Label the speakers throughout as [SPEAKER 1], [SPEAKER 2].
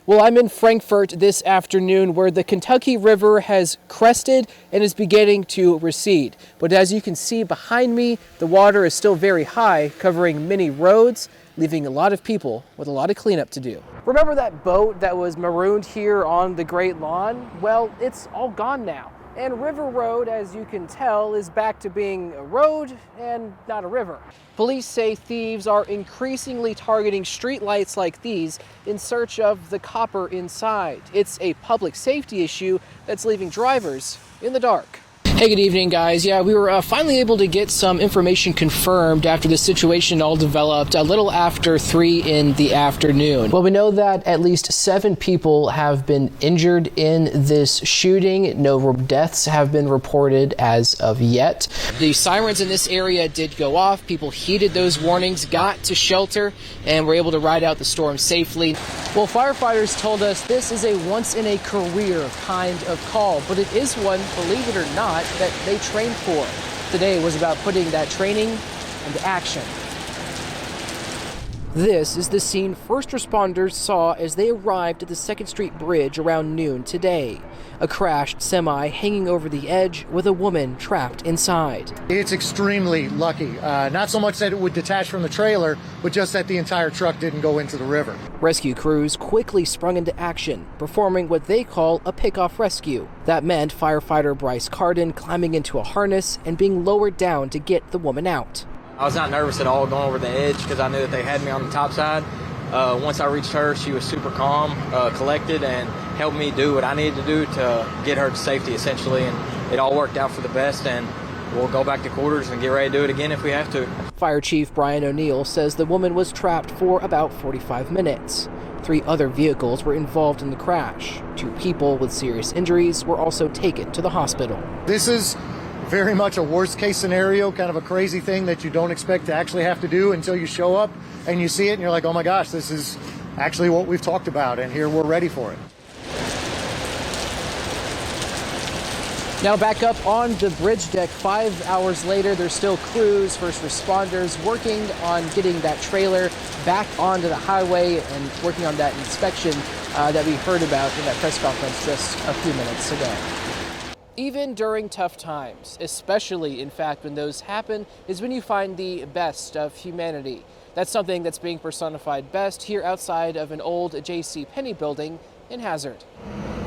[SPEAKER 1] Well, I'm in Frankfort this afternoon where the Kentucky River has crested and is beginning to recede. But as you can see behind me, the water is still very high, covering many roads, leaving a lot of people with a lot of cleanup to do. Remember that boat that was marooned here on the Great Lawn? Well, it's all gone now. And River Road, as you can tell, is back to being a road and not a river. Police say thieves are increasingly targeting streetlights like these in search of the copper inside. It's a public safety issue that's leaving drivers in the dark. Hey, good evening, guys. Yeah, we were finally able to get some information confirmed after the situation all developed a little after 3 in the afternoon. Well, we know that at least 7 people have been injured in this shooting. No deaths have been reported as of yet. The sirens in this area did go off. People heeded those warnings, got to shelter, and were able to ride out the storm safely. Well, firefighters told us this is a once-in-a-career kind of call, but it is one, believe it or not, that they trained for. Today was about putting that training into action. This is the scene first responders saw as they arrived at the 2nd Street Bridge around noon today. A crashed semi hanging over the edge with a woman trapped inside.
[SPEAKER 2] It's extremely lucky. Not so much that it would detach from the trailer, but just that the entire truck didn't go into the river.
[SPEAKER 1] Rescue crews quickly sprung into action, performing what they call a pick-off rescue. That meant firefighter Bryce Carden climbing into a harness and being lowered down to get the woman out.
[SPEAKER 3] I was not nervous at all going over the edge because I knew that they had me on the top side. Once I reached her, she was super calm, collected, and helped me do what I needed to do to get her to safety, essentially. And it all worked out for the best, and we'll go back to quarters and get ready to do it again if we have to.
[SPEAKER 1] Fire Chief Brian O'Neill says the woman was trapped for about 45 minutes. 3 other vehicles were involved in the crash. 2 people with serious injuries were also taken to the hospital.
[SPEAKER 2] This is very much a worst case scenario, kind of a crazy thing that you don't expect to actually have to do until you show up and you see it and you're like, oh my gosh, this is actually what we've talked about, and here we're ready for it.
[SPEAKER 1] Now back up on the bridge deck 5 hours later, there's still crews, first responders working on getting that trailer back onto the highway and working on that inspection that we heard about in that press conference just a few minutes ago. Even during tough times, especially, in fact, when those happen, is when you find the best of humanity. That's something that's being personified best here outside of an old J.C. Penney building in Hazard.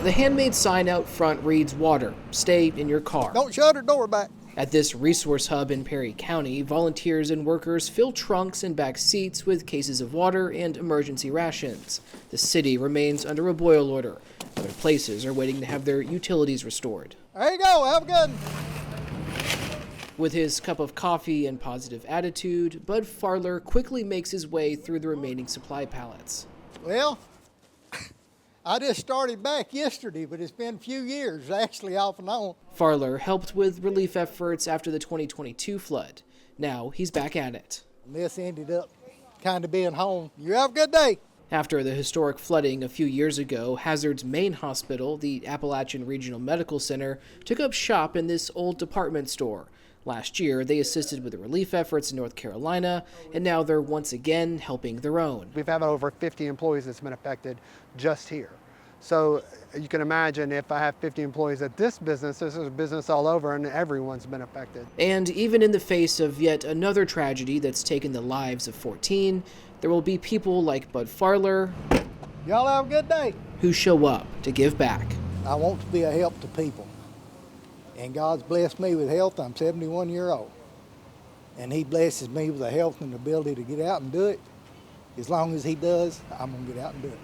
[SPEAKER 1] The handmade sign out front reads, "Water, stay in your car."
[SPEAKER 4] Don't shut her door back.
[SPEAKER 1] At this resource hub in Perry County, volunteers and workers fill trunks and back seats with cases of water and emergency rations. The city remains under a boil order. Other places are waiting to have their utilities restored.
[SPEAKER 4] There you go. Have a good one.
[SPEAKER 1] With his cup of coffee and positive attitude, Bud Farler quickly makes his way through the remaining supply pallets.
[SPEAKER 4] Well, I just started back yesterday, but it's been a few years, actually, off and on.
[SPEAKER 1] Farler helped with relief efforts after the 2022 flood. Now he's back at it.
[SPEAKER 4] And this ended up kind of being home. You have a good day.
[SPEAKER 1] After the historic flooding a few years ago, Hazard's main hospital, the Appalachian Regional Medical Center, took up shop in this old department store. Last year, they assisted with the relief efforts in North Carolina, and now they're once again helping their own.
[SPEAKER 5] We've had over 50 employees that's been affected just here. So you can imagine if I have 50 employees at this is a business all over, and everyone's been affected.
[SPEAKER 1] And even in the face of yet another tragedy that's taken the lives of 14, there will be people like Bud Farler,
[SPEAKER 4] Y'all have a good day.
[SPEAKER 1] who show up to give back.
[SPEAKER 4] I want to be a help to people. And God's blessed me with health. I'm 71 years old. And He blesses me with the health and the ability to get out and do it. As long as He does, I'm going to get out and do it.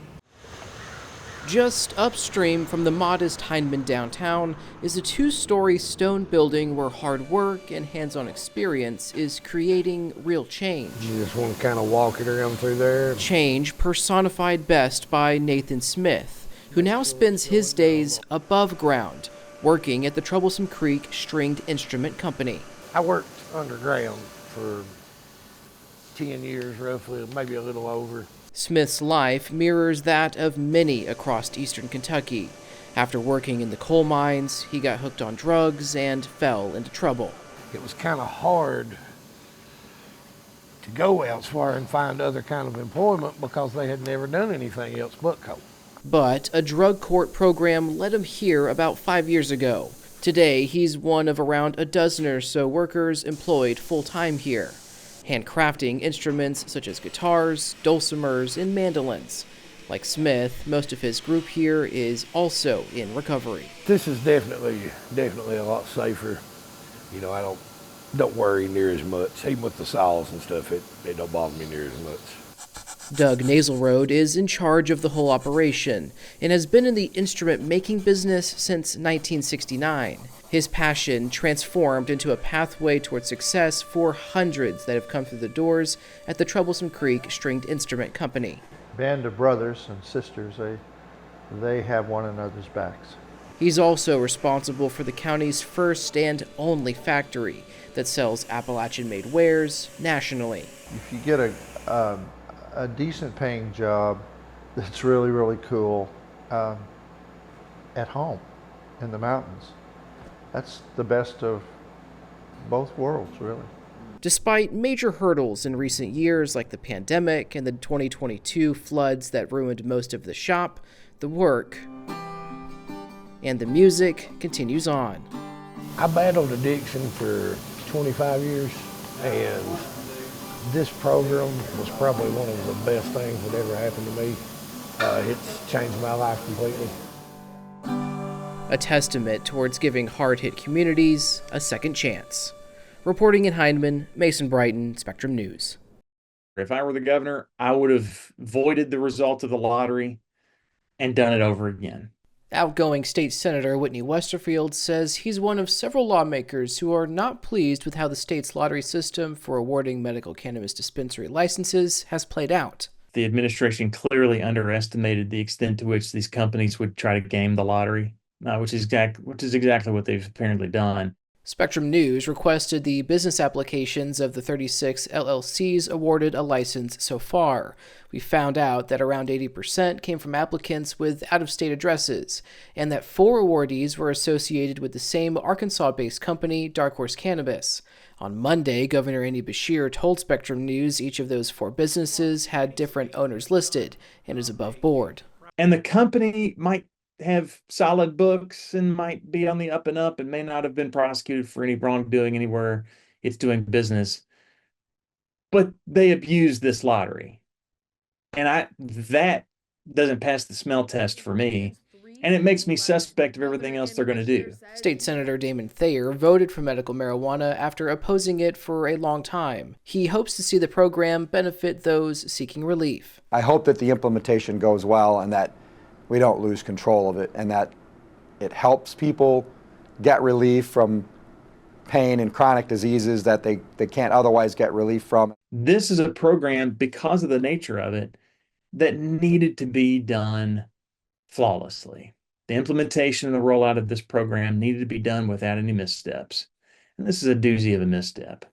[SPEAKER 1] Just upstream from the modest Heinemann downtown is a 2-story stone building where hard work and hands-on experience is creating real change.
[SPEAKER 6] You just want to kind of walk it around through there.
[SPEAKER 1] Change personified best by Nathan Smith, who now spends his days above ground, working at the Troublesome Creek Stringed Instrument Company.
[SPEAKER 6] I worked underground for 10 years roughly, maybe a little over.
[SPEAKER 1] Smith's life mirrors that of many across eastern Kentucky. After working in the coal mines, he got hooked on drugs and fell into trouble.
[SPEAKER 6] It was kind of hard to go elsewhere and find other kind of employment because they had never done anything else but coal.
[SPEAKER 1] But a drug court program led him here about 5 years ago. Today, he's one of around a dozen or so workers employed full-time here, handcrafting instruments such as guitars, dulcimers, and mandolins. Like Smith, most of his group here is also in recovery.
[SPEAKER 6] This is definitely a lot safer. You know, I don't worry near as much. Even with the saws and stuff, it don't bother me near as much.
[SPEAKER 1] Doug Naselroad is in charge of the whole operation and has been in the instrument making business since 1969. His passion transformed into a pathway toward success for hundreds that have come through the doors at the Troublesome Creek Stringed Instrument Company.
[SPEAKER 7] Band of brothers and sisters, they have one another's backs.
[SPEAKER 1] He's also responsible for the county's first and only factory that sells Appalachian-made wares nationally.
[SPEAKER 7] If you get a decent paying job that's really, really cool at home in the mountains, that's the best of both worlds, really.
[SPEAKER 1] Despite major hurdles in recent years like the pandemic and the 2022 floods that ruined most of the shop, the work and the music continues on.
[SPEAKER 6] I battled addiction for 25 years, and this program was probably one of the best things that ever happened to me. It's changed my life completely.
[SPEAKER 1] A testament towards giving hard-hit communities a second chance. Reporting in Hindman, Mason Brighton, Spectrum News.
[SPEAKER 8] If I were the governor, I would have voided the result of the lottery and done it over again.
[SPEAKER 1] Outgoing State Senator Whitney Westerfield says he's one of several lawmakers who are not pleased with how the state's lottery system for awarding medical cannabis dispensary licenses has played out.
[SPEAKER 8] The administration clearly underestimated the extent to which these companies would try to game the lottery, which is exactly what they've apparently done.
[SPEAKER 1] Spectrum News requested the business applications of the 36 LLCs awarded a license so far. We found out that around 80% came from applicants with out-of-state addresses, and that 4 awardees were associated with the same Arkansas-based company, Dark Horse Cannabis. On Monday, Governor Andy Beshear told Spectrum News each of those 4 businesses had different owners listed and is above board.
[SPEAKER 8] And the company might have solid books and might be on the up and up and may not have been prosecuted for any wrongdoing anywhere it's doing business, but they abused this lottery, and that doesn't pass the smell test for me, and it makes me suspect of everything else they're going to do.
[SPEAKER 1] State Senator Damon Thayer voted for medical marijuana after opposing it for a long time. He hopes to see the program benefit those seeking relief.
[SPEAKER 9] I hope that the implementation goes well and that we don't lose control of it, and that it helps people get relief from pain and chronic diseases that they can't otherwise get relief from.
[SPEAKER 8] This is a program, because of the nature of it, that needed to be done flawlessly. The implementation and the rollout of this program needed to be done without any missteps. And this is a doozy of a misstep.